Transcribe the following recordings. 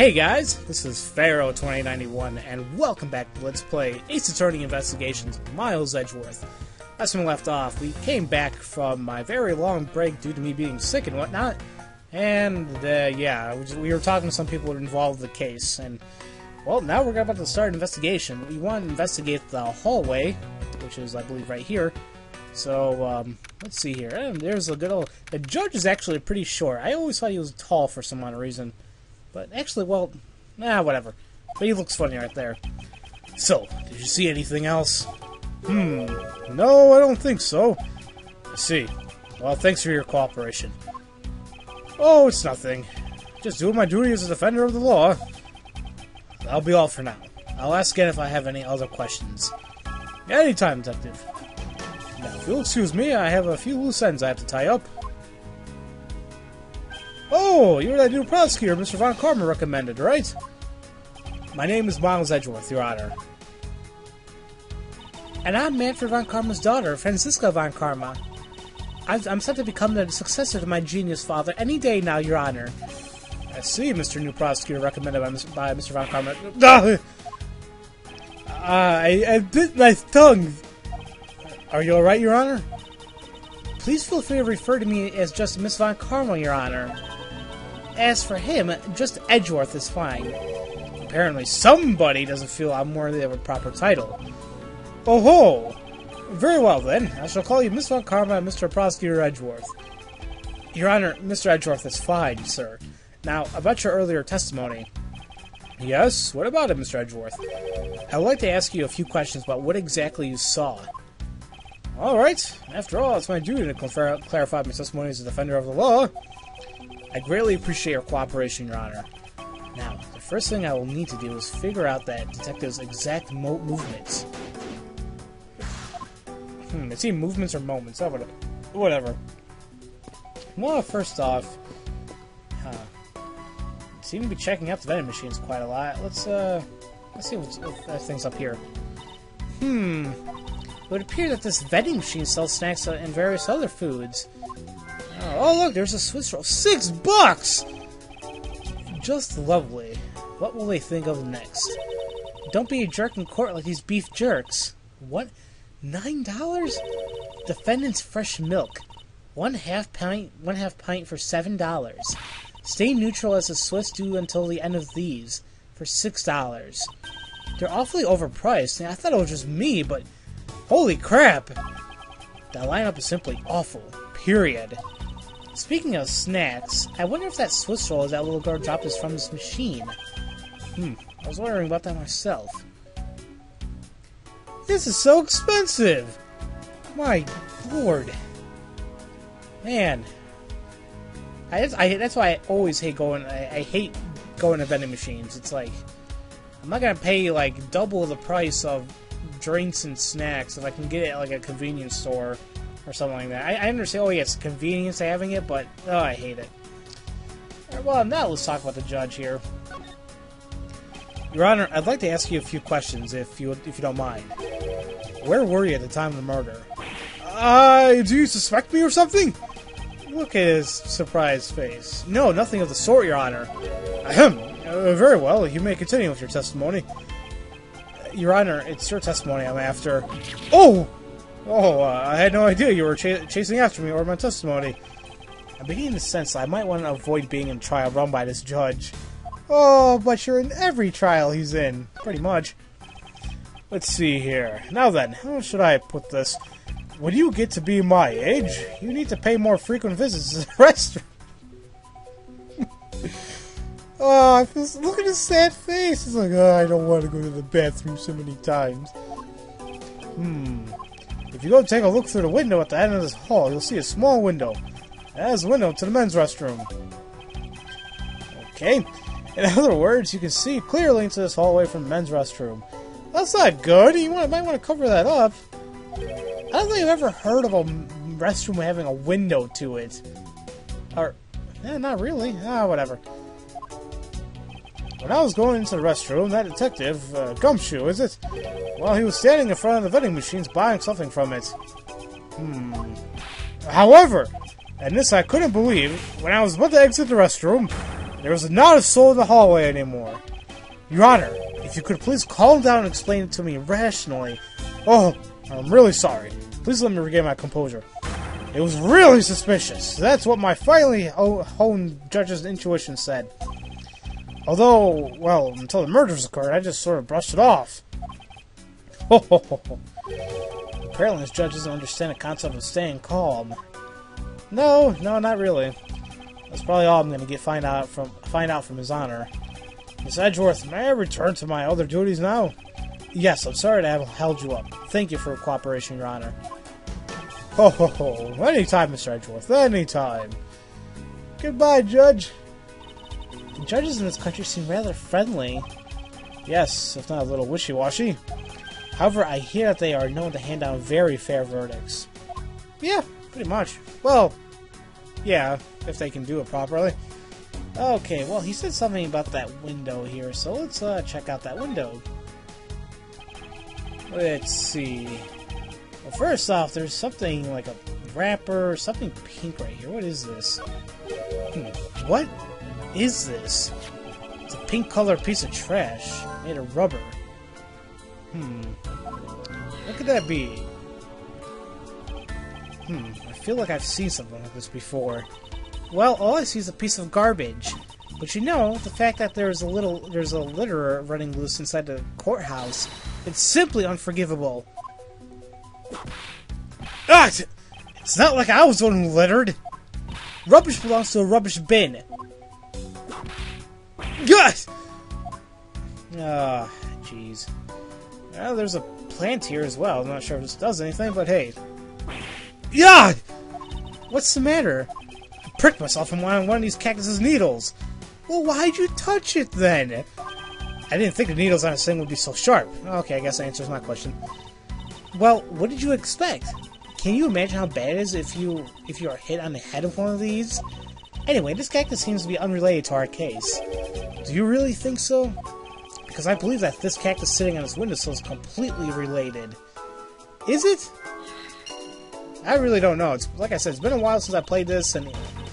Hey guys, this is Pharaoh 2091, and welcome back to Let's Play Ace Attorney Investigations Miles Edgeworth. Last time we left off, we came back from my very long break due to me being sick and whatnot, and yeah, we were talking to some people involved in the case, and well, now we're about to start an investigation. We want to investigate the hallway, which is, I believe, right here. So, let's see here. And there's a good old... The judge is actually pretty short. I always thought he was tall for some odd reason. But actually, well, whatever. But he looks funny right there. So, did you see anything else? No, I don't think so. I see. Well, thanks for your cooperation. Oh, it's nothing. Just doing my duty as a defender of the law. That'll be all for now. I'll ask again if I have any other questions. Anytime, Detective. Now, if you'll excuse me, I have a few loose ends I have to tie up. Oh, you're that new prosecutor Mr. Von Karma recommended, right? My name is Miles Edgeworth, Your Honor. And I'm Manfred Von Karma's daughter, Franziska Von Karma. I'm set to become the successor to my genius father any day now, Your Honor. I see, Mr. New Prosecutor recommended by Mr. Von Karma. I bit my tongue. Are you alright, Your Honor? Please feel free to refer to me as just Miss Von Karma, Your Honor. As for him, just Edgeworth is fine. Apparently somebody doesn't feel I'm worthy of a proper title. Oh ho! Very well then, I shall call you Miss Von Karma and Mr. Prosecutor Edgeworth. Your Honor, Mr. Edgeworth is fine, sir. Now, about your earlier testimony. Yes? What about it, Mr. Edgeworth? I would like to ask you a few questions about what exactly you saw. Alright, after all, it's my duty to clarify my testimony as a defender of the law. I greatly appreciate your cooperation, Your Honor. Now, the first thing I will need to do is figure out that detective's exact movements. Is he movements or moments? Oh, whatever. Well, first off, seem to be checking out the vending machines quite a lot. Let's see what things up here. It would appear that this vending machine sells snacks and various other foods. Oh, look, there's a Swiss roll. $6! Just lovely. What will they think of next? Don't be a jerk in court like these beef jerks. What? $9? Defendant's fresh milk. One half pint for $7. Stay neutral as the Swiss do until the end of these for $6. They're awfully overpriced. I thought it was just me, but holy crap! That lineup is simply awful. Period. Speaking of snacks, I wonder if that Swiss roll that little girl dropped is from this machine. I was wondering about that myself. This is so expensive! My lord. Man. That's why I always hate going... I hate going to vending machines. It's like... I'm not gonna pay, like, double the price of drinks and snacks if I can get it at, like, a convenience store or something like that. I understand, it's convenience having it, but, I hate it. Right, well, now let's talk about the judge here. Your Honor, I'd like to ask you a few questions, if you don't mind. Where were you at the time of the murder? Do you suspect me or something? Look at his surprised face. No, nothing of the sort, Your Honor. Ahem. Very well, you may continue with your testimony. Your Honor, it's your testimony I'm after. I had no idea you were chasing after me or my testimony. I'm beginning to sense I might want to avoid being in a trial run by this judge. Oh, but you're in every trial he's in, pretty much. Let's see here. Now then, how should I put this? When you get to be my age, you need to pay more frequent visits to the restroom. Look at his sad face. He's like, I don't want to go to the bathroom so many times. If you go take a look through the window at the end of this hall, you'll see a small window. That is a window to the men's restroom. Okay. In other words, you can see clearly into this hallway from the men's restroom. That's not good. You might want to cover that up. I don't think I've ever heard of a restroom having a window to it. Or, not really. Whatever. When I was going into the restroom, that detective, Gumshoes, is it? Well, he was standing in front of the vending machines buying something from it. However, and this I couldn't believe, when I was about to exit the restroom, There was not a soul in the hallway anymore. Your Honor, if you could please calm down and explain it to me rationally. Oh, I'm really sorry. Please let me regain my composure. It was really suspicious. That's what my finely honed judge's intuition said. Although, well, until the murders occurred, I just sort of brushed it off. Ho ho ho ho. Apparently this judge doesn't understand the concept of staying calm. No, not really. That's probably all I'm going to find out from His Honor. Miss Edgeworth, may I return to my other duties now? Yes, I'm sorry to have held you up. Thank you for your cooperation, Your Honor. Ho ho ho. Anytime, Mr. Edgeworth. Anytime. Goodbye, Judge. The judges in this country seem rather friendly. Yes, if not a little wishy-washy. However, I hear that they are known to hand down very fair verdicts. Yeah, pretty much. Well, yeah, if they can do it properly. Okay, well, he said something about that window here, so let's check out that window. Let's see. Well, first off, there's something like a wrapper, something pink right here. What is this? What is this? It's a pink colored piece of trash made of rubber. What could that be? I feel like I've seen something like this before. Well, all I see is a piece of garbage. But you know, the fact that there's a litterer running loose inside the courthouse, it's simply unforgivable. Ah! It's not like I was the one who littered! Rubbish belongs to a rubbish bin. Yes! Ah, jeez. Well, there's a plant here as well. I'm not sure if this does anything, but hey. Yeah! What's the matter? I pricked myself on one of these cactus's needles. Well, why'd you touch it then? I didn't think the needles on this thing would be so sharp. Okay, I guess that answers my question. Well, what did you expect? Can you imagine how bad it is if you are hit on the head with one of these? Anyway, this cactus seems to be unrelated to our case. Do you really think so? Because I believe that this cactus sitting on this windowsill is completely related. Is it? I really don't know. It's like I said, it's been a while since I played this, and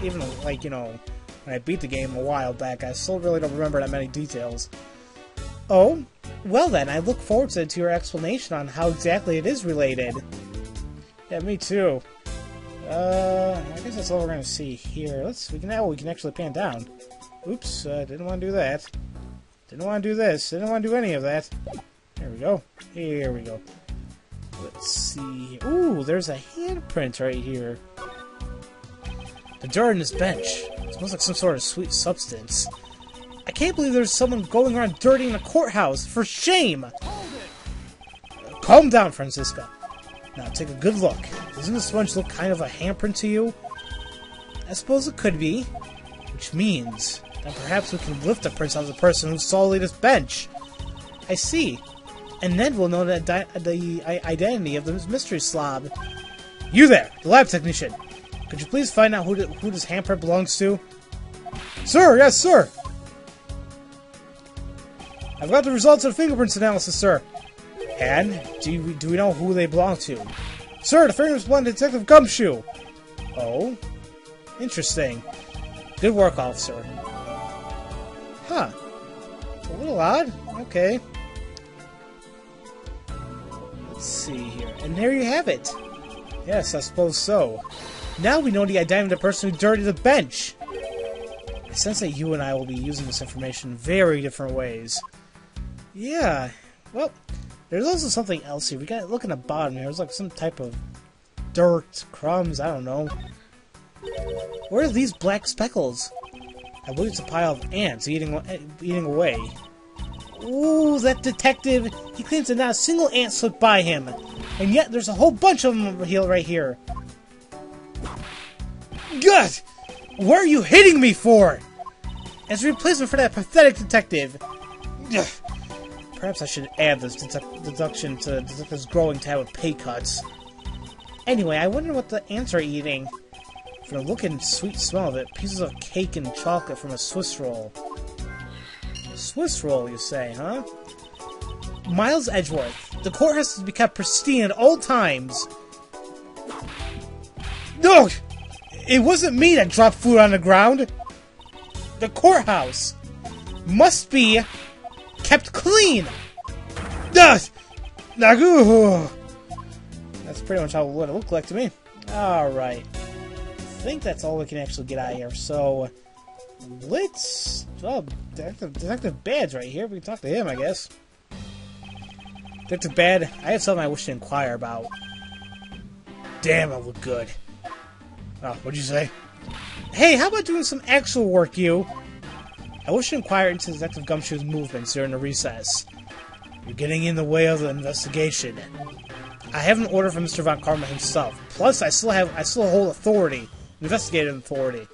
even like, you know, when I beat the game a while back, I still really don't remember that many details. Oh? Well then, I look forward to your explanation on how exactly it is related. Yeah, me too. I guess that's all we're gonna see here. We can actually pan down. Oops, didn't want to do that. Didn't want to do this. Didn't want to do any of that. There we go. Here we go. Let's see. Ooh, there's a handprint right here. The dirt on this bench. It smells like some sort of sweet substance. I can't believe there's someone going around dirtying the courthouse. For shame! Calm down, Francisca. Now take a good look. Doesn't this sponge look kind of a handprint to you? I suppose it could be. Which means that perhaps we can lift the prints of the person who solely this bench. I see. And then we'll know the identity of the mystery slob. You there, the lab technician. Could you please find out who this handprint belongs to? Sir, yes, sir. I've got the results of the fingerprints analysis, sir. And do we know who they belong to? Sir, the fingerprints belong to Detective Gumshoe. Oh, interesting. Good work, officer. Huh. It's a little odd. Okay. Let's see here. And there you have it. Yes, I suppose so. Now we know the identity of the person who dirtied the bench. I sense that you and I will be using this information in very different ways. Yeah. Well, there's also something else here. We gotta look in the bottom here. There's like some type of dirt, crumbs, I don't know. Where are these black speckles? I believe it's a pile of ants eating away. Ooh, that detective! He claims that not a single ant slipped by him, and yet there's a whole bunch of them over here, right here. God! What are you hitting me for? As a replacement for that pathetic detective. Ugh. Perhaps I should add this deduction to detectives growing tab with pay cuts. Anyway, I wonder what the ants are eating. From the look and sweet smell of it, pieces of cake and chocolate from a Swiss roll. A Swiss roll, you say, huh? Miles Edgeworth. The court has to be kept pristine at all times. No! It wasn't me that dropped food on the ground! The courthouse must be kept clean. That's pretty much what it looked like to me. Alright. I think that's all we can actually get out of here. So, let's... Oh, Detective Bad's right here. We can talk to him, I guess. Detective Bad, I have something I wish to inquire about. Damn, I look good. Oh, what'd you say? Hey, how about doing some actual work, you? I wish to inquire into Detective Gumshoes' movements during the recess. You're getting in the way of the investigation. I have an order from Mr. Von Karma himself. Plus, I still hold authority, investigative authority.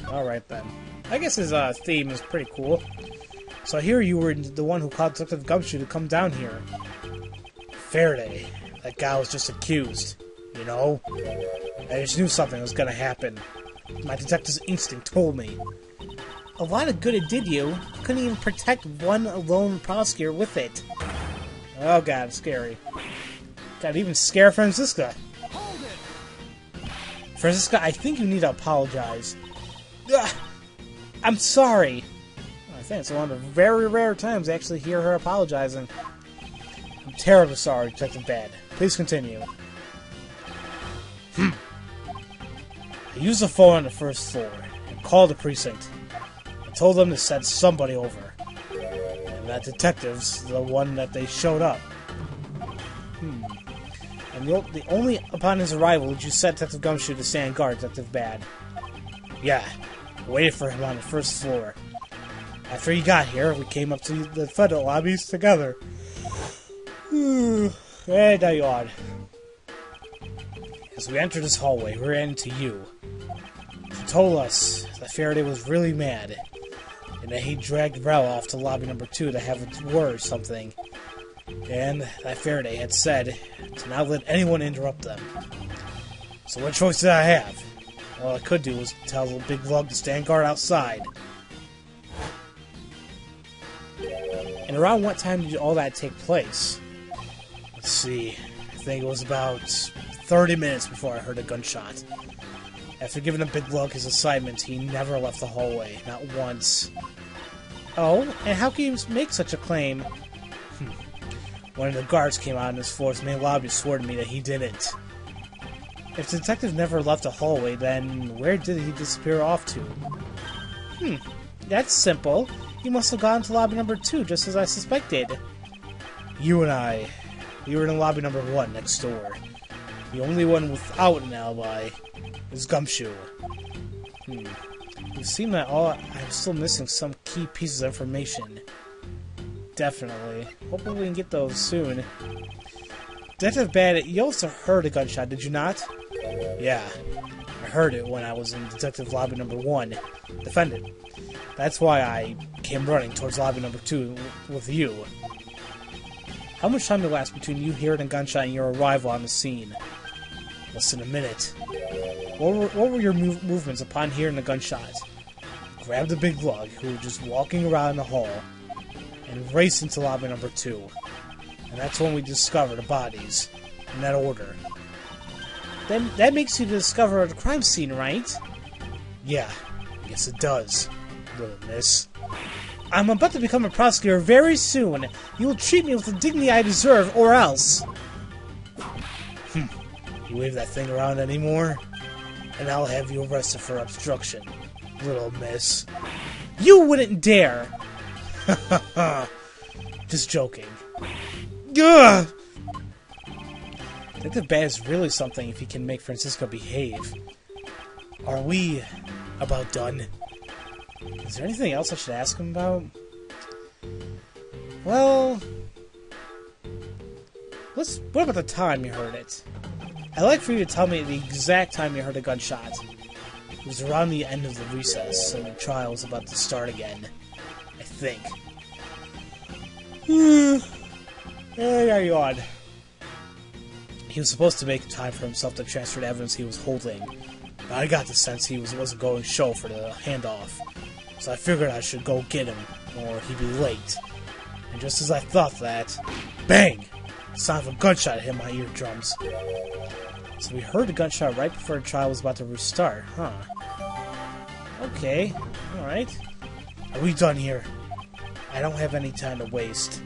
Alright then. I guess his theme is pretty cool. So I hear you were the one who called Detective Gumshoe to come down here. Faraday. That guy was just accused. You know? I just knew something was gonna happen. My detective's instinct told me. A lot of good it did you. You couldn't even protect one lone prosecutor with it. Oh god, it's scary. God, even scare Franziska. Franziska, I think you need to apologize. Ugh, I'm sorry. I think it's one of the very rare times I actually hear her apologizing. I'm terribly sorry, Detective Bad. Please continue. I used the phone on the first floor and called the precinct. I told them to send somebody over. And that detective's the one that they showed up. And the only upon his arrival did you set Detective Gumshoe to stand guard, Detective Bad. Yeah, I waited for him on the first floor. After he got here, we came up to the federal lobbies together. And I yawned. As we entered this hallway, we ran into you. She told us that Faraday was really mad, and that he dragged Rel off to lobby number 2 to have a word or something, and that Faraday had said to not let anyone interrupt them. So what choice did I have? All I could do was tell the big lug to stand guard outside. And around what time did all that take place? Let's see, I think it was about 30 minutes before I heard a gunshot. After giving the big lug his assignment, he never left the hallway, not once. Oh, and how can you make such a claim? One of the guards came out in his floor's main lobby swore to me that he didn't. If the detective never left the hallway, then where did he disappear off to? That's simple. He must have gone to lobby number 2, just as I suspected. You and I, we were in lobby number 1 next door. The only one without an alibi is Gumshoe. It seems that I'm still missing some key pieces of information. Definitely. Hopefully we can get those soon. Detective Bad, you also heard a gunshot, did you not? Yeah. I heard it when I was in detective lobby number 1. Defendant. That's why I came running towards lobby number 2 with you. How much time elapsed between you hearing a gunshot and your arrival on the scene? Less than a minute. What were your movements upon hearing the gunshot? Grabbed the big lug, who was just walking around the hall, and raced into lobby number 2. And that's when we discovered the bodies, in that order. Then that makes you discover the crime scene, right? Yeah, yes it does, little miss. I'm about to become a prosecutor very soon. You will treat me with the dignity I deserve, or else. You wave that thing around anymore, and I'll have you arrested for obstruction, little miss. You wouldn't dare! Just joking. Ugh! Detective Bad is really something if he can make Francisco behave. Are we about done? Is there anything else I should ask him about? Well... what about the time you heard it? I'd like for you to tell me the exact time you heard a gunshot. It was around the end of the recess, and the trial was about to start again. I think. Yeah, yawn. He was supposed to make time for himself to transfer the evidence he was holding. But I got the sense he wasn't going to show for the handoff. So I figured I should go get him, or he'd be late. And just as I thought that, bang! The sound of a gunshot hit my eardrums. So we heard the gunshot right before the trial was about to restart, huh? Okay, alright. Are we done here? I don't have any time to waste.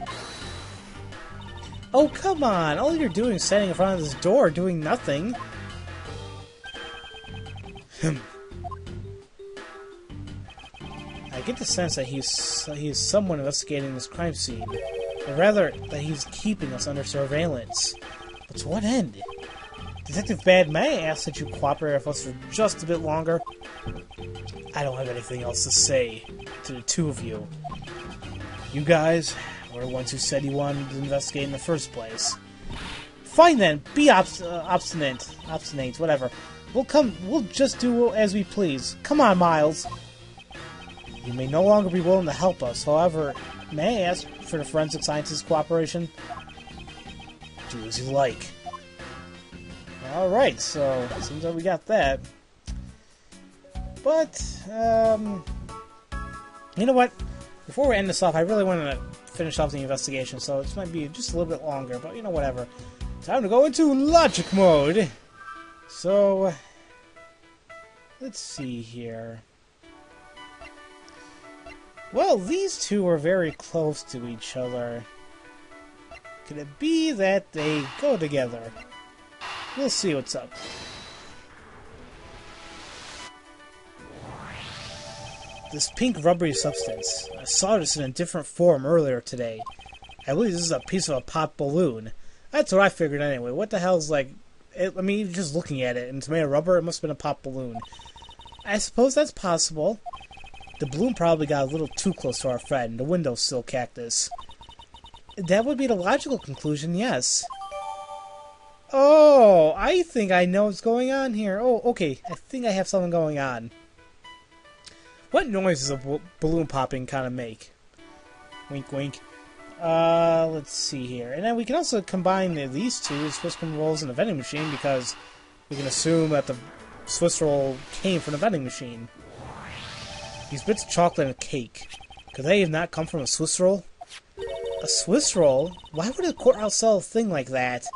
Oh, come on! All you're doing is standing in front of this door doing nothing. I get the sense that he's someone investigating this crime scene, or rather, that he's keeping us under surveillance. But to what end? Detective Bad, may I ask that you cooperate with us for just a bit longer? I don't have anything else to say to the two of you. You guys were the ones who said you wanted to investigate in the first place. Fine then, be obstinate, whatever. We'll just do as we please. Come on, Miles. You may no longer be willing to help us, however, may I ask for the forensic scientist's cooperation? Do as you like. Alright, so it seems like we got that. But, you know what? Before we end this off, I really want to finish off the investigation, so this might be just a little bit longer, but you know, whatever. Time to go into logic mode! So, let's see here. Well, these two are very close to each other. Could it be that they go together? We'll see what's up. This pink rubbery substance. I saw this in a different form earlier today. I believe this is a piece of a pop balloon. That's what I figured anyway. What the hell's like... I mean, just looking at it, and it's made of rubber, it must have been a pop balloon. I suppose that's possible. The balloon probably got a little too close to our friend, the windowsill cactus. That would be the logical conclusion, yes. Oh, I think I know what's going on here. Oh, okay. I think I have something going on. What noise does a balloon popping kind of make? Wink, wink. Let's see here. And then we can also combine these two, Swiss rolls and the vending machine, because we can assume that the Swiss roll came from the vending machine. These bits of chocolate and cake. Could they have not come from a Swiss roll? A Swiss roll? Why would a courthouse sell a thing like that?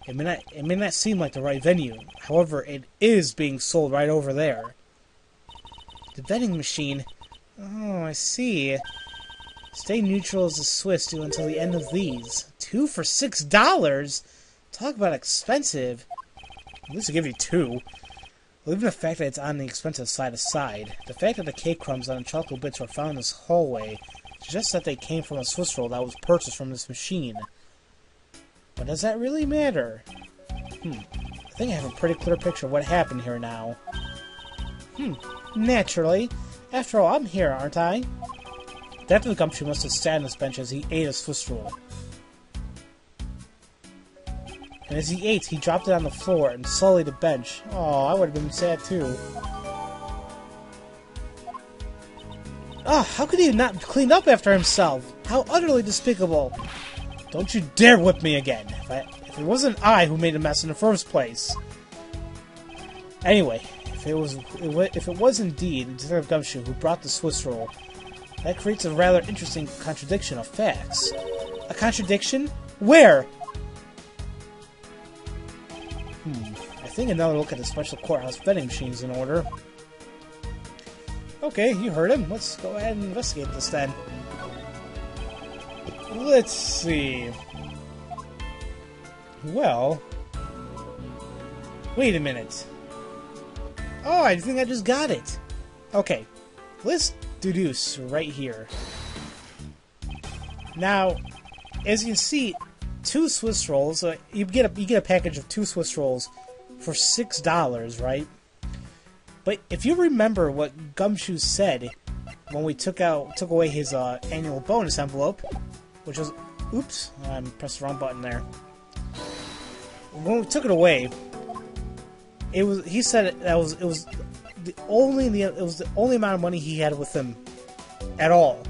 It may not seem like the right venue. However, it is being sold right over there. The vending machine. Oh, I see. Stay neutral as the Swiss do until the end of these. 2 for $6? Talk about expensive. At least I'll give you 2. Well, even the fact that it's on the expensive side aside, the fact that the cake crumbs and the chocolate bits were found in this hallway suggests that they came from a Swiss roll that was purchased from this machine. But does that really matter? I think I have a pretty clear picture of what happened here now. Naturally. After all, I'm here, aren't I? Definitely Gumshoe must have sat on this bench as he ate a Swiss roll. And as he ate, he dropped it on the floor and sullied the bench. Oh, I would have been sad too. Ah, how could he not clean up after himself? How utterly despicable. Don't you dare whip me again. If it wasn't I who made a mess in the first place. Anyway, if it was indeed Detective Gumshoe who brought the Swiss roll, that creates a rather interesting contradiction of facts. A contradiction? Where? I think another look at the special courthouse vending machine is in order. Okay, you heard him. Let's go ahead and investigate this then. Let's see. Well... Wait a minute. Oh, I think I just got it. Okay. Let's deduce right here. Now, as you can see, 2 Swiss rolls. You get a package of 2 Swiss rolls for $6, right? But if you remember what Gumshoes said when we took away his annual bonus envelope, which was, oops, I pressed the wrong button there. When we took it away, he said it was the only amount of money he had with him at all.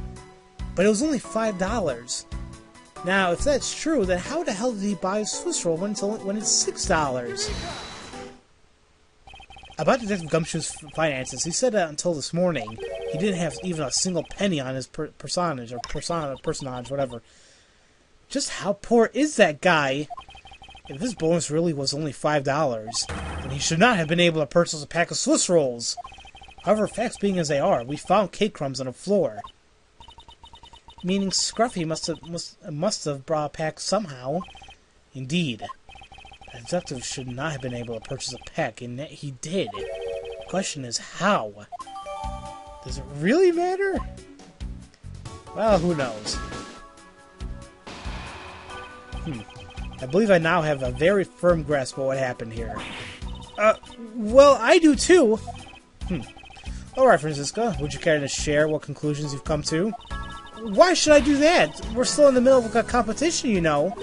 But it was only $5. Now, if that's true, then how the hell did he buy a Swiss roll when it's $6? About Detective Gumshoe's finances, he said that until this morning, he didn't have even a single penny on his personage, whatever. Just how poor is that guy? If his bonus really was only $5, then he should not have been able to purchase a pack of Swiss rolls. However, facts being as they are, we found cake crumbs on the floor. Meaning Scruffy must have brought a pack somehow. Indeed. The detective should not have been able to purchase a pack, and yet he did. The question is how? Does it really matter? Well, who knows? I believe I now have a very firm grasp of what happened here. Well, I do too. Alright, Francisca, would you care to share what conclusions you've come to? Why should I do that? We're still in the middle of a competition, you know.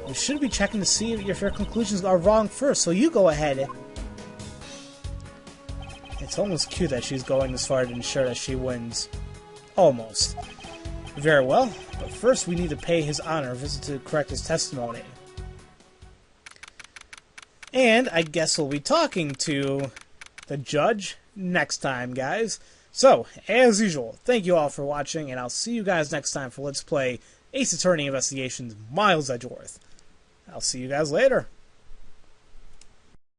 We should be checking to see if your conclusions are wrong first, so you go ahead. It's almost cute that she's going this far to ensure that she wins. Almost. Very well, but first we need to pay his honor a visit to correct his testimony. And I guess we'll be talking to the judge next time, guys. So, as usual, thank you all for watching, and I'll see you guys next time for Let's Play Ace Attorney Investigations Miles Edgeworth. I'll see you guys later.